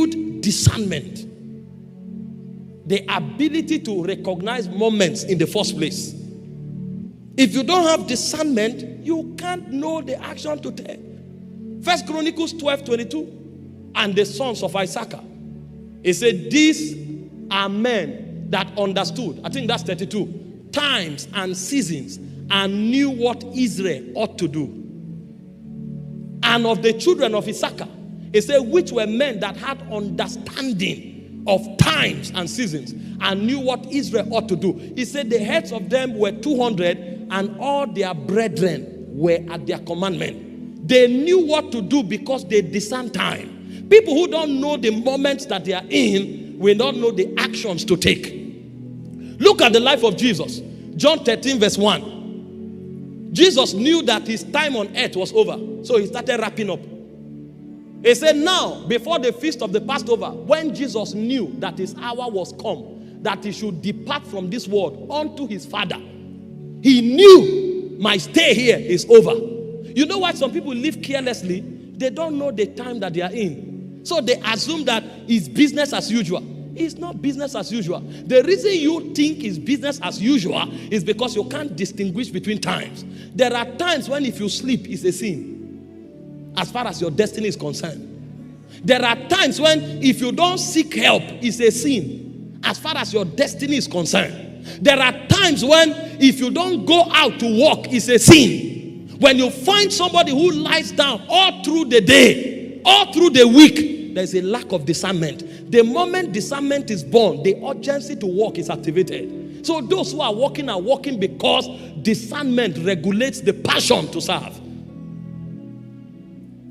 build discernment. The ability to recognize moments in the first place. If you don't have discernment, you can't know the action to take. 1 Chronicles 12:22. And the sons of Issachar. It said, these are men that understood, I think that's 32, times and seasons, and knew what Israel ought to do. And of the children of Issachar, it said, which were men that had understanding of times and seasons, and knew what Israel ought to do. He said the heads of them were 200, and all their brethren were at their commandment. They knew what to do because they discerned time. People who don't know the moments that they are in will not know the actions to take. Look at the life of Jesus. John 13 verse 1. Jesus knew that his time on earth was over, so he started wrapping up. He said, now, before the feast of the Passover, when Jesus knew that his hour was come, that he should depart from this world unto his Father, he knew my stay here is over. You know why some people live carelessly? They don't know the time that they are in. So they assume that it's business as usual. It's not business as usual. The reason you think it's business as usual is because you can't distinguish between times. There are times when if you sleep, it's a sin, as far as your destiny is concerned. There are times when if you don't seek help, it's a sin, as far as your destiny is concerned. There are times when if you don't go out to work, it's a sin. When you find somebody who lies down all through the day, all through the week, there's a lack of discernment. The moment discernment is born, the urgency to work is activated. So those who are working because discernment regulates the passion to serve.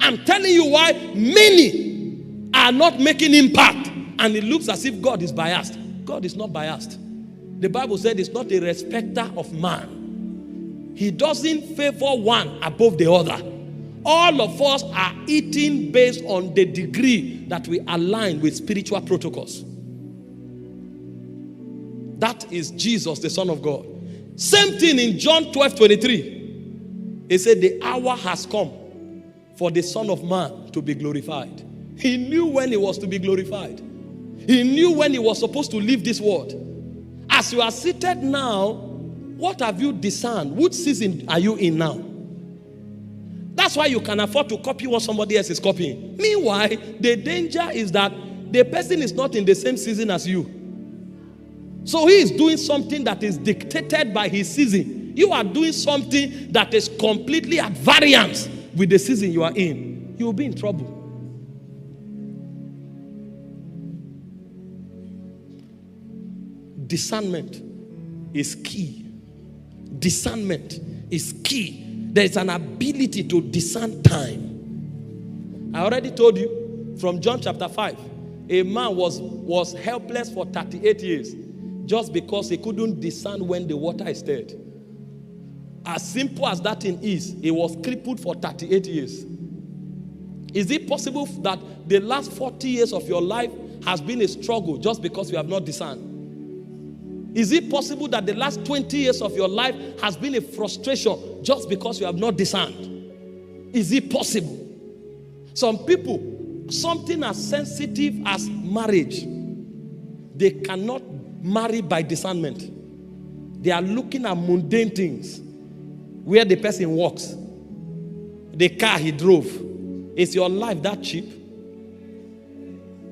I'm telling you why many are not making impact, and it looks as if God is biased. God is not biased. The Bible said it's not a respecter of man. He doesn't favor one above the other. All of us are eating based on the degree that we align with spiritual protocols. That is Jesus, the Son of God. Same thing in John 12:23. He said the hour has come for the Son of Man to be glorified. He knew when he was to be glorified. He knew when he was supposed to leave this world. As you are seated now, what have you discerned? Which season are you in now? That's why you can afford to copy what somebody else is copying. Meanwhile, the danger is that the person is not in the same season as you. So he is doing something that is dictated by his season. You are doing something that is completely at variance with the season you are in. You will be in trouble. Discernment is key. Discernment is key. There is an ability to discern time. I already told you from John chapter 5, a man was helpless for 38 years just because he couldn't discern when the water is stirred. As simple as that thing is, he was crippled for 38 years. Is it possible that the last 40 years of your life has been a struggle just because you have not discerned? Is it possible that the last 20 years of your life has been a frustration just because you have not discerned? Is it possible? Some people, something as sensitive as marriage, they cannot marry by discernment. They are looking at mundane things. Where the person walks, the car he drove. Is your life that cheap?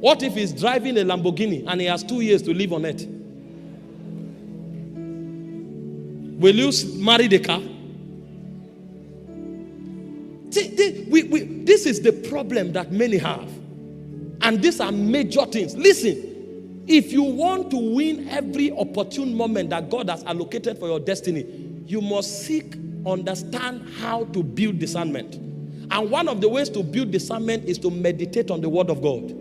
What if he's driving a Lamborghini and he has 2 years to live on it? Will you marry the car? See, this is the problem that many have. And these are major things. Listen, if you want to win every opportune moment that God has allocated for your destiny, you must seek, understand how to build discernment. And one of the ways to build discernment is to meditate on the word of God.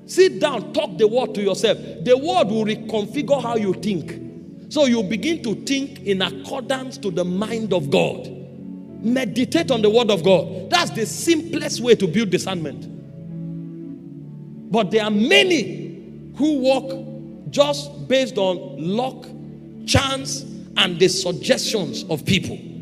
Sit down, talk the word to yourself. The word will reconfigure how you think. So you begin to think in accordance to the mind of God. Meditate on the word of God. That's the simplest way to build discernment. But there are many who walk just based on luck, chance, and the suggestions of people.